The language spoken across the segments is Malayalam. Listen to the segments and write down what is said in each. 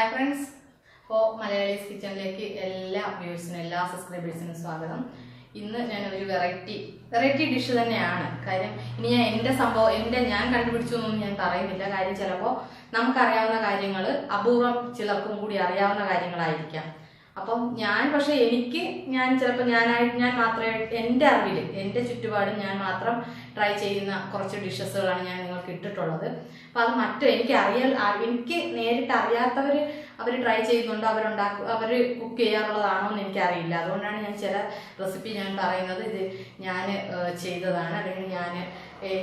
ഹായ് ഫ്രണ്ട്സ്, അപ്പോൾ മലയാളീസ് കിച്ചണിലേക്ക് എല്ലാ വ്യൂവേഴ്സിനും എല്ലാ സബ്സ്ക്രൈബേഴ്സിനും സ്വാഗതം. ഇന്ന് ഞാൻ ഒരു വെറൈറ്റി ഡിഷ് തന്നെയാണ്. കാര്യം ഇനി ഞാൻ കണ്ടുപിടിച്ചു എന്നൊന്നും ഞാൻ പറയുന്നില്ല. കാര്യം ചിലപ്പോൾ നമുക്കറിയാവുന്ന കാര്യങ്ങൾ അപൂർവം ചിലർക്കും കൂടി അറിയാവുന്ന കാര്യങ്ങളായിരിക്കാം. അപ്പം ഞാൻ മാത്രമേ എൻ്റെ അറിവിൽ എൻ്റെ ചുറ്റുപാടും ഞാൻ മാത്രം ട്രൈ ചെയ്യുന്ന കുറച്ച് ഡിഷസുകളാണ് ഞാൻ നിങ്ങൾക്ക് ഇട്ടിട്ടുള്ളത്. അപ്പം അത് എനിക്ക് നേരിട്ട് അറിയാത്തവർ അവർ ട്രൈ ചെയ്യുന്നുണ്ടോ, അവർ കുക്ക് ചെയ്യാറുള്ളതാണോ എന്ന് എനിക്കറിയില്ല. അതുകൊണ്ടാണ് ഞാൻ ചില റെസിപ്പി ഞാൻ പറയുന്നത്. ഇത് ഞാൻ ചെയ്തതാണ്, അല്ലെങ്കിൽ ഞാൻ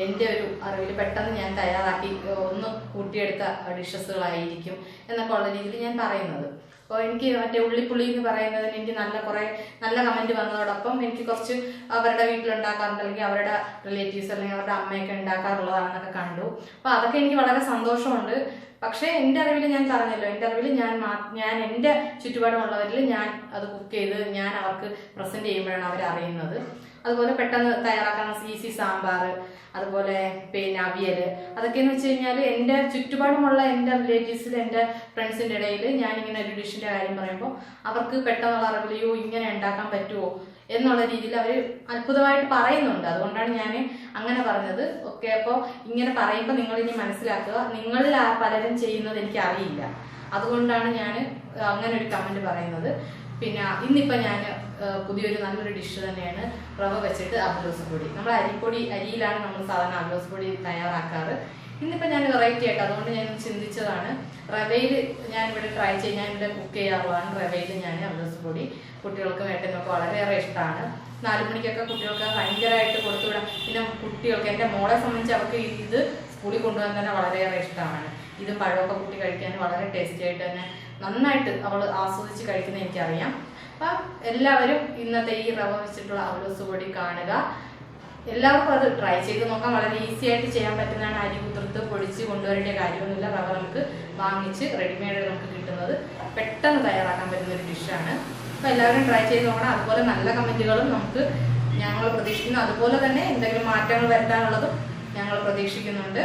എൻ്റെ ഒരു അറിവിൽ പെട്ടെന്ന് ഞാൻ തയ്യാറാക്കി ഒന്ന് കൂട്ടിയെടുത്ത ഡിഷസുകളായിരിക്കും എന്നൊക്കെ ഉള്ള രീതിയിൽ ഞാൻ പറയുന്നത്. അപ്പോൾ എനിക്ക് മറ്റേ ഉള്ളിപ്പുള്ളി എന്ന് പറയുന്നതിന് എനിക്ക് കുറേ നല്ല കമൻറ്റ് വന്നതോടൊപ്പം എനിക്ക് കുറച്ച് അവരുടെ വീട്ടിലുണ്ടാക്കാറുണ്ട്, അല്ലെങ്കിൽ അവരുടെ റിലേറ്റീവ്സ് അല്ലെങ്കിൽ അവരുടെ അമ്മയൊക്കെ ഉണ്ടാക്കാറുള്ളതാണെന്നൊക്കെ കണ്ടു. അപ്പോൾ അതൊക്കെ എനിക്ക് വളരെ സന്തോഷമുണ്ട്. പക്ഷേ എൻ്റെ അറിവിൽ ഞാൻ പറഞ്ഞല്ലോ, എൻ്റെ അറിവിൽ ഞാൻ എൻ്റെ ചുറ്റുപാടുമുള്ളവരിൽ ഞാൻ അത് കുക്ക് ചെയ്ത് ഞാൻ അവർക്ക് പ്രസൻറ്റ് ചെയ്യുമ്പോഴാണ് അവർ അറിയുന്നത്. അതുപോലെ പെട്ടെന്ന് തയ്യാറാക്കാൻ ഈസി സാമ്പാർ, അതുപോലെ പിന്നെ അവിയൽ, അതൊക്കെയെന്ന് വെച്ച് കഴിഞ്ഞാൽ എൻ്റെ ചുറ്റുപാടുമുള്ള എൻ്റെ റിലേറ്റീവ്സിൽ എൻ്റെ ഫ്രണ്ട്സിൻ്റെ ഇടയിൽ ഞാനിങ്ങനെ ഒരു ഡിഷിൻ്റെ കാര്യം പറയുമ്പോൾ അവർക്ക് പെട്ടെന്നുള്ള അറിവിലെയോ ഇങ്ങനെ ഉണ്ടാക്കാൻ പറ്റുമോ എന്നുള്ള രീതിയിൽ അവർ അത്ഭുതമായിട്ട് പറയുന്നുണ്ട്. അതുകൊണ്ടാണ് ഞാൻ അങ്ങനെ പറഞ്ഞത്. ഓക്കെ, അപ്പോൾ ഇങ്ങനെ പറയുമ്പോൾ നിങ്ങളിനി മനസ്സിലാക്കുക, നിങ്ങളിൽ പലരും ചെയ്യുന്നത് എനിക്ക് അറിയില്ല. അതുകൊണ്ടാണ് ഞാൻ അങ്ങനെ ഒരു കമൻറ്റ് പറയുന്നത്. പിന്നെ ഇന്നിപ്പോൾ ഞാൻ പുതിയൊരു നല്ലൊരു ഡിഷ് തന്നെയാണ് റവ വെച്ചിട്ട് അവലോസ് പൊടി. നമ്മൾ അരിയിലാണ് നമ്മൾ സാധാരണ അവലോസ് പൊടി തയ്യാറാക്കാറ്. ഇന്നിപ്പോൾ ഞാൻ വെറൈറ്റി ആയിട്ട് അതുകൊണ്ട് ഞാൻ ചിന്തിച്ചതാണ്. റവയിൽ ഞാനിവിടെ ഞാനിവിടെ കുക്ക് ചെയ്യാറുള്ളതാണ്. റവയിൽ ഞാൻ അവലോസ് പൊടി കുട്ടികൾക്കും ഏട്ടനൊക്കെ വളരെയേറെ ഇഷ്ടമാണ്. 4 മണിക്കൊക്കെ കുട്ടികൾക്ക് ഭയങ്കരമായിട്ട് കൊടുത്തുവിടാം. പിന്നെ കുട്ടികൾക്ക്, എൻ്റെ മോളെ സംബന്ധിച്ച് അവർക്ക് ഇത് സ്കൂളിൽ കൊണ്ടുപോകാൻ തന്നെ വളരെയേറെ ഇഷ്ടമാണ്. ഇതും പഴമൊക്കെ കുട്ടി കഴിക്കാൻ വളരെ ടേസ്റ്റി ആയിട്ട് തന്നെ നന്നായിട്ട് അവൾ ആസ്വദിച്ച് കഴിക്കുന്നത് എനിക്കറിയാം. അപ്പം എല്ലാവരും ഇന്നത്തെ ഈ റവ വെച്ചിട്ടുള്ള അവലോസ് പൊടി കാണുക. എല്ലാവർക്കും അത് ട്രൈ ചെയ്ത് നോക്കാം. വളരെ ഈസി ആയിട്ട് ചെയ്യാൻ പറ്റുന്നതാണ്. അരി കുതിർത്ത് പൊടിച്ച് കൊണ്ടുവരേണ്ട കാര്യമൊന്നുമില്ല. റവ നമുക്ക് വാങ്ങിച്ച് റെഡിമെയ്ഡ് നമുക്ക് കിട്ടുന്നത്. പെട്ടെന്ന് തയ്യാറാക്കാൻ പറ്റുന്ന ഒരു ഡിഷാണ്. അപ്പോൾ എല്ലാവരും ട്രൈ ചെയ്ത് നോക്കണം. അതുപോലെ നല്ല കമൻറ്റുകളും ഞങ്ങൾ പ്രതീക്ഷിക്കുന്നു. അതുപോലെ തന്നെ എന്തെങ്കിലും മാറ്റങ്ങൾ വരുത്താനുള്ളതും ഞങ്ങൾ പ്രതീക്ഷിക്കുന്നുണ്ട്.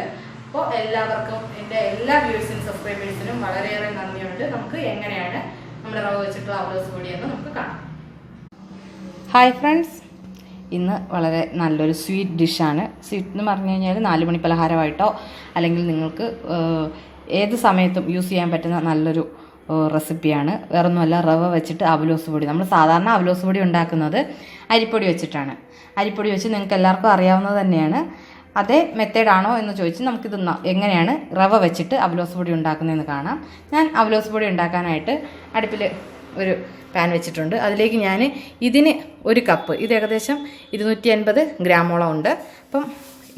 അപ്പോൾ എല്ലാവർക്കും, എൻ്റെ എല്ലാ വ്യൂവേഴ്സിനും സബ്സ്ക്രൈബേഴ്സിനും വളരെയേറെ നന്ദിയുണ്ട്. നമുക്ക് എങ്ങനെയാണ് നമ്മുടെ റവ വെച്ചിട്ടുള്ള അവലോസ് പൊടി എന്ന് നമുക്ക് കാണാം. ഹായ് ഫ്രണ്ട്സ്, ഇന്ന് വളരെ നല്ലൊരു സ്വീറ്റ് ഡിഷാണ്. സ്വീറ്റ് എന്ന് പറഞ്ഞു കഴിഞ്ഞാൽ 4 മണി പലഹാരമായിട്ടോ അല്ലെങ്കിൽ നിങ്ങൾക്ക് ഏത് സമയത്തും യൂസ് ചെയ്യാൻ പറ്റുന്ന നല്ലൊരു റെസിപ്പിയാണ്. വേറൊന്നുമല്ല, റവ വെച്ചിട്ട് അവലോസ് പൊടി. നമ്മൾ സാധാരണ അവലോസ് പൊടി ഉണ്ടാക്കുന്നത് അരിപ്പൊടി വെച്ചിട്ടാണ്. അരിപ്പൊടി വെച്ച് നിങ്ങൾക്ക് എല്ലാവർക്കും അറിയാവുന്നത് തന്നെയാണ്. അതേ മെത്തേഡാണോ എന്ന് ചോദിച്ച് നമുക്കിത് എങ്ങനെയാണ് റവ വെച്ചിട്ട് അവലോസ് പൊടി ഉണ്ടാക്കുന്നതെന്ന് കാണാം. ഞാൻ അവലോസ് പൊടി ഉണ്ടാക്കാനായിട്ട് അടുപ്പിൽ ഒരു പാൻ വെച്ചിട്ടുണ്ട്. അതിലേക്ക് ഞാൻ ഇതിന് 1 കപ്പ്, ഇത് ഏകദേശം 250 ഗ്രാമോളം ഉണ്ട്. അപ്പം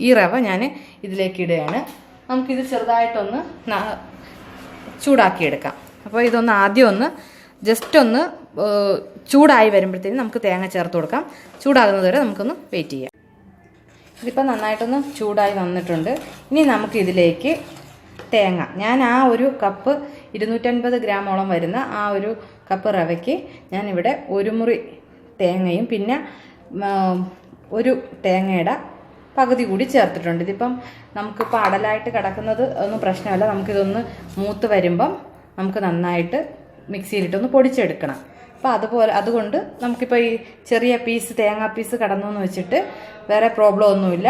ഈ റവ ഞാൻ ഇതിലേക്ക് ഇടുകയാണ്. നമുക്കിത് ചെറുതായിട്ടൊന്ന് ചൂടാക്കിയെടുക്കാം. അപ്പോൾ ഇതൊന്ന് ആദ്യം ജസ്റ്റ് ഒന്ന് ചൂടായി വരുമ്പോഴത്തേക്കും നമുക്ക് തേങ്ങ ചേർത്ത് കൊടുക്കാം. ചൂടാകുന്നത് വരെ നമുക്കൊന്ന് വെയിറ്റ് ചെയ്യാം. ഇതിപ്പോൾ നന്നായിട്ടൊന്ന് ചൂടായി വന്നിട്ടുണ്ട്. ഇനി നമുക്കിതിലേക്ക് തേങ്ങ, ഞാൻ ആ ഒരു കപ്പ് 250 ഗ്രാമോളം വരുന്ന ആ ഒരു കപ്പ് റവയ്ക്ക് ഞാനിവിടെ 1 മുറി തേങ്ങയും പിന്നെ ഒരു തേങ്ങയുടെ പകുതി കൂടി ചേർത്തിട്ടുണ്ട്. ഇതിപ്പം നമുക്കിപ്പോൾ അടലായിട്ട് കിടക്കുന്നത് ഒന്നും പ്രശ്നമല്ല. നമുക്കിതൊന്ന് മൂത്ത് വരുമ്പം നമുക്ക് നന്നായിട്ട് മിക്സിയിലിട്ടൊന്ന് പൊടിച്ചെടുക്കണം. അപ്പോൾ അതുകൊണ്ട് നമുക്കിപ്പോൾ ഈ ചെറിയ തേങ്ങാ പീസ് കടന്നു എന്ന് വെച്ചിട്ട് വേറെ പ്രോബ്ലം ഒന്നുമില്ല.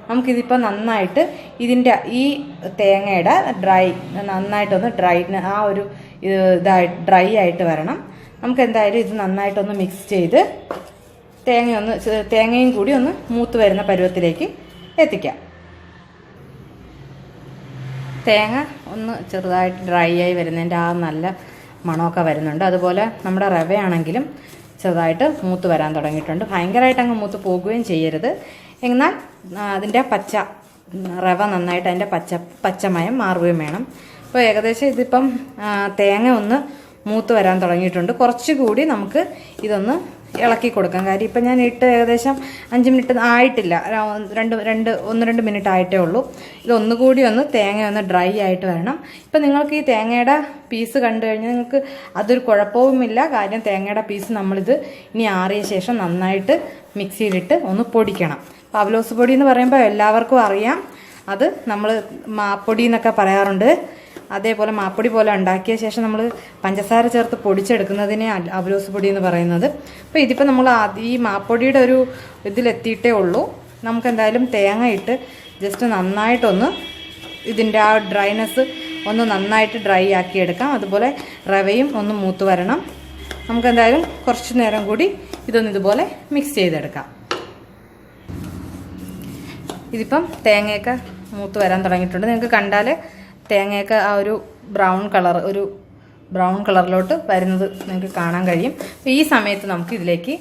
നമുക്കിതിപ്പോൾ നന്നായിട്ട് ഇതിൻ്റെ ഈ തേങ്ങയുടെ നന്നായിട്ടൊന്ന് ഡ്രൈ ആയിട്ട് വരണം. നമുക്ക് എന്തായാലും ഇത് നന്നായിട്ടൊന്ന് മിക്സ് ചെയ്ത് തേങ്ങയും കൂടി ഒന്ന് മൂത്ത് വരുന്ന പരുവത്തിലേക്ക് എത്തിക്കാം. തേങ്ങ ഒന്ന് ചെറുതായിട്ട് ഡ്രൈ ആയി വരുന്നതിൻ്റെ ആ നല്ല മണമൊക്കെ വരുന്നുണ്ട്. അതുപോലെ നമ്മുടെ റവയാണെങ്കിലും ചെറുതായിട്ട് മൂത്ത് വരാൻ തുടങ്ങിയിട്ടുണ്ട്. ഭയങ്കരമായിട്ട് അങ്ങ് മൂത്ത് പോകുകയും ചെയ്യരുത്. എന്നാൽ അതിൻ്റെ റവ നന്നായിട്ട് അതിൻ്റെ പച്ചമയം മാറുകയും വേണം. അപ്പോൾ ഏകദേശം ഇതിപ്പം തേങ്ങ ഒന്ന് മൂത്ത് വരാൻ തുടങ്ങിയിട്ടുണ്ട്. കുറച്ചുകൂടി നമുക്ക് ഇതൊന്ന് ഇളക്കി കൊടുക്കാം. കാര്യം ഇപ്പം ഞാൻ ഏകദേശം 5 മിനിറ്റ് ആയിട്ടില്ല, 1-2 മിനിറ്റ് ആയിട്ടേ ഉള്ളൂ. ഇതൊന്നുകൂടി തേങ്ങ ഒന്ന് ഡ്രൈ ആയിട്ട് വരണം. ഇപ്പം നിങ്ങൾക്ക് ഈ തേങ്ങയുടെ പീസ് കണ്ടു കഴിഞ്ഞാൽ നിങ്ങൾക്ക് അതൊരു കുഴപ്പവുമില്ല. കാര്യം തേങ്ങയുടെ പീസ് നമ്മളിത് ഇനി ആറിയ ശേഷം നന്നായിട്ട് മിക്സിയിലിട്ട് ഒന്ന് പൊടിക്കണം. അപ്പോൾ അവലോസ് പൊടി എന്ന് പറയുമ്പോൾ എല്ലാവർക്കും അറിയാം, അത് നമ്മൾ മാപ്പൊടി എന്നൊക്കെ പറയാറുണ്ട്. അതേപോലെ മാപ്പൊടി പോലെ ഉണ്ടാക്കിയ ശേഷം നമ്മൾ പഞ്ചസാര ചേർത്ത് പൊടിച്ചെടുക്കുന്നതിനെ അവലോസ് പൊടി എന്ന് പറയുന്നത്. അപ്പോൾ ഇതിപ്പോൾ നമ്മൾ ഈ മാപ്പൊടിയുടെ ഒരു ഇതിലെത്തിയിട്ടേ ഉള്ളൂ. നമുക്ക് എന്തായാലും തേങ്ങ ഇട്ട് ജസ്റ്റ് നന്നായിട്ടൊന്ന് ഇതിൻ്റെ ആ ഡ്രൈനെസ് ഒന്ന് നന്നായിട്ട് ഡ്രൈ ആക്കി എടുക്കാം. അതുപോലെ റവയും ഒന്ന് മൂത്ത് വരണം. നമുക്ക് എന്തായാലും കുറച്ച് നേരം കൂടി ഇതൊന്ന് ഇതുപോലെ മിക്സ് ചെയ്തെടുക്കാം. ഇതിപ്പം തേങ്ങയൊക്കെ മൂത്ത് വരാൻ തുടങ്ങിയിട്ടുണ്ട്. നിങ്ങൾക്ക് കണ്ടാൽ തേങ്ങയൊക്കെ ആ ഒരു ബ്രൗൺ കളറിലോട്ട് വരുന്നത് നിങ്ങൾക്ക് കാണാൻ കഴിയും. അപ്പോൾ ഈ സമയത്ത് നമുക്ക് ഇതിലേക്ക്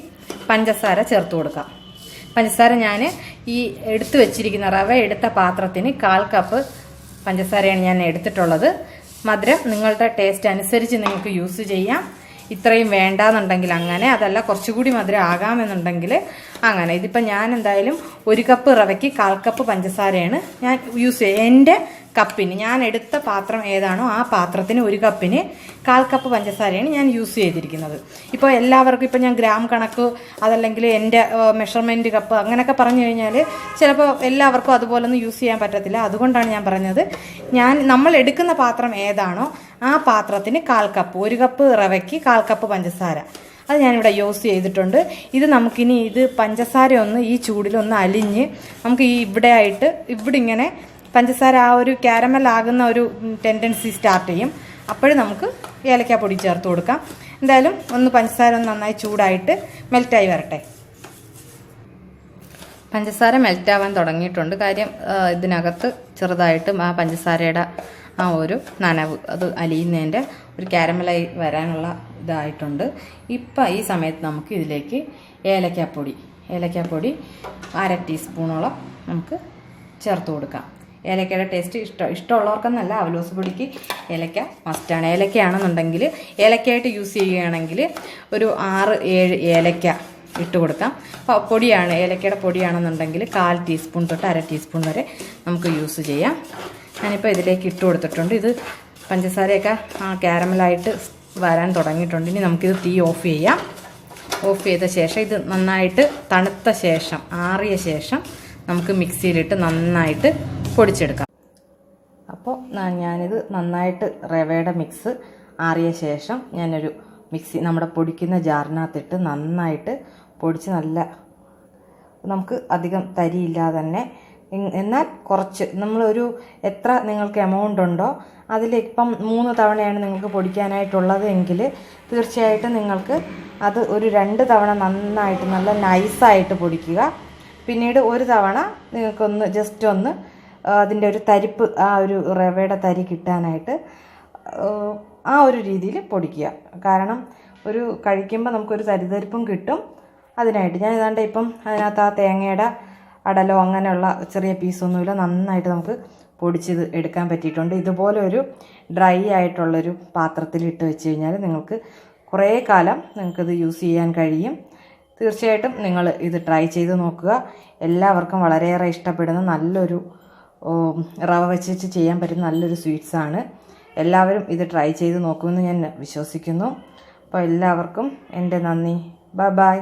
പഞ്ചസാര ചേർത്ത് കൊടുക്കാം. പഞ്ചസാര ഞാൻ ഈ എടുത്തു വെച്ചിരിക്കുന്ന റവ എടുത്ത പാത്രത്തിന് 1/4 കപ്പ് പഞ്ചസാരയാണ് ഞാൻ എടുത്തിട്ടുള്ളത്. മധുരം നിങ്ങളുടെ ടേസ്റ്റ് അനുസരിച്ച് നിങ്ങൾക്ക് യൂസ് ചെയ്യാം. ഇത്രയും വേണ്ടാന്നുണ്ടെങ്കിൽ അങ്ങനെ, അതല്ല കുറച്ചുകൂടി മധുരം ആകാമെന്നുണ്ടെങ്കിൽ അങ്ങനെ. ഇതിപ്പോൾ ഞാൻ എന്തായാലും 1 കപ്പ് റവയ്ക്ക് 1/4 കപ്പ് പഞ്ചസാരയാണ് ഞാൻ യൂസ് ചെയ്യുക. എൻ്റെ കപ്പിന് ഞാൻ എടുത്ത പാത്രം ഏതാണോ ആ പാത്രത്തിന് 1 കപ്പിന് 1/4 കപ്പ് പഞ്ചസാരയാണ് ഞാൻ യൂസ് ചെയ്തിരിക്കുന്നത്. ഇപ്പോൾ എല്ലാവർക്കും ഇപ്പോൾ ഞാൻ ഗ്രാം കണക്ക് അതല്ലെങ്കിൽ എൻ്റെ മെഷർമെൻറ്റ് കപ്പ് അങ്ങനെയൊക്കെ പറഞ്ഞു കഴിഞ്ഞാൽ ചിലപ്പോൾ എല്ലാവർക്കും അതുപോലൊന്നും യൂസ് ചെയ്യാൻ പറ്റത്തില്ല. അതുകൊണ്ടാണ് ഞാൻ പറഞ്ഞത് നമ്മൾ എടുക്കുന്ന പാത്രം ഏതാണോ ആ പാത്രത്തിന് 1/4 കപ്പ്, 1 കപ്പ് റവയ്ക്ക് 1/4 കപ്പ് പഞ്ചസാര അത് ഞാനിവിടെ യൂസ് ചെയ്തിട്ടുണ്ട്. ഇത് നമുക്കിനി പഞ്ചസാര ഒന്ന് ഈ ചൂടിലൊന്ന് അലിഞ്ഞ് നമുക്ക് ഇവിടെ ഇങ്ങനെ പഞ്ചസാര ആ ഒരു കാരമൽ ആകുന്ന ഒരു ടെൻഡൻസി സ്റ്റാർട്ട് ചെയ്യും. അപ്പോഴും നമുക്ക് ഏലക്കാപ്പൊടി ചേർത്ത് കൊടുക്കാം. എന്തായാലും പഞ്ചസാര ഒന്ന് നന്നായി ചൂടായിട്ട് മെൽറ്റായി വരട്ടെ. പഞ്ചസാര മെൽറ്റാവാൻ തുടങ്ങിയിട്ടുണ്ട്. കാര്യം ഇതിനകത്ത് ചെറുതായിട്ട് ആ പഞ്ചസാരയുടെ ആ ഒരു നനവ് അത് അലിയുന്നതിൻ്റെ ഒരു കാരമലായി വരാനുള്ള ഇതായിട്ടുണ്ട്. ഇപ്പം ഈ സമയത്ത് നമുക്ക് ഇതിലേക്ക് ഏലക്കാപ്പൊടി 1/2 ടീസ്പൂണോളം നമുക്ക് ചേർത്ത് കൊടുക്കാം. ഏലക്കയുടെ ടേസ്റ്റ് ഇഷ്ടമുള്ളവർക്കെന്നല്ല, അവലോസ് പൊടിക്ക് ഏലക്ക മസ്റ്റാണ്. ഏലക്കയാണെന്നുണ്ടെങ്കിൽ ഏലക്കയായിട്ട് യൂസ് ചെയ്യുകയാണെങ്കിൽ ഒരു 6-7 ഏലക്ക ഇട്ട് കൊടുക്കാം. പൊടിയാണ്, ഏലക്കയുടെ പൊടിയാണെന്നുണ്ടെങ്കിൽ 1/4 ടീസ്പൂൺ തൊട്ട് 1/2 ടീസ്പൂൺ വരെ നമുക്ക് യൂസ് ചെയ്യാം. ഞാനിപ്പോൾ ഇതിലേക്ക് ഇട്ട് കൊടുത്തിട്ടുണ്ട്. ഇത് പഞ്ചസാരയൊക്കെ കാരമലായിട്ട് വരാൻ തുടങ്ങിയിട്ടുണ്ട്. ഇനി നമുക്കിത് തീ ഓഫ് ചെയ്യാം. ഓഫ് ചെയ്ത ശേഷം ഇത് നന്നായിട്ട് തണുത്ത ശേഷം, ആറിയ ശേഷം നമുക്ക് മിക്സിയിലിട്ട് നന്നായിട്ട് പൊടിച്ചെടുക്കാം. അപ്പോൾ ഞാനിത് നന്നായിട്ട് റവയുടെ മിക്സ് ആറിയ ശേഷം ഞാനൊരു നമ്മുടെ പൊടിക്കുന്ന ജാറിനകത്തിട്ട് നന്നായിട്ട് പൊടിച്ച് നമുക്ക് അധികം തരിയില്ലാതെ തന്നെ, എന്നാൽ കുറച്ച് നമ്മളൊരു എത്ര നിങ്ങൾക്ക് എമൗണ്ട് ഉണ്ടോ അതിലിപ്പം 3 തവണയാണ് നിങ്ങൾക്ക് പൊടിക്കാനായിട്ടുള്ളത് എങ്കിൽ തീർച്ചയായിട്ടും നിങ്ങൾക്ക് അത് ഒരു 2 തവണ നന്നായിട്ട് നല്ല നൈസായിട്ട് പൊടിക്കുക. പിന്നീട് 1 തവണ നിങ്ങൾക്കൊന്ന് ജസ്റ്റ് ഒന്ന് അതിൻ്റെ ഒരു തരിപ്പ്, ആ ഒരു റവയുടെ തരി കിട്ടാനായിട്ട് ആ ഒരു രീതിയിൽ പൊടിക്കുക. കാരണം ഒരു കഴിക്കുമ്പോൾ നമുക്കൊരു തരിതരിപ്പും കിട്ടും. അതിനായിട്ട് ഞാൻ ഏതാണ്ട് ഇപ്പം അതിനകത്ത് ആ തേങ്ങയുടെ അടലോ അങ്ങനെയുള്ള ചെറിയ പീസൊന്നുമില്ല, നന്നായിട്ട് നമുക്ക് പൊടിച്ചത് എടുക്കാൻ പറ്റിയിട്ടുണ്ട്. ഇതുപോലെ ഒരു ഡ്രൈ ആയിട്ടുള്ളൊരു പാത്രത്തിൽ ഇട്ട് വെച്ച് കഴിഞ്ഞാൽ നിങ്ങൾക്ക് കുറേ കാലം നിങ്ങൾക്കിത് യൂസ് ചെയ്യാൻ കഴിയും. തീർച്ചയായിട്ടും നിങ്ങൾ ഇത് ട്രൈ ചെയ്ത് നോക്കുക. എല്ലാവർക്കും വളരെയേറെ ഇഷ്ടപ്പെടുന്ന നല്ലൊരു റവ വെച്ച് ചെയ്യാൻ പറ്റുന്ന നല്ലൊരു സ്വീറ്റ്സാണ്. എല്ലാവരും ഇത് ട്രൈ ചെയ്ത് നോക്കുമെന്ന് ഞാൻ വിശ്വസിക്കുന്നു. അപ്പോൾ എല്ലാവർക്കും എൻ്റെ നന്ദി. ബൈ.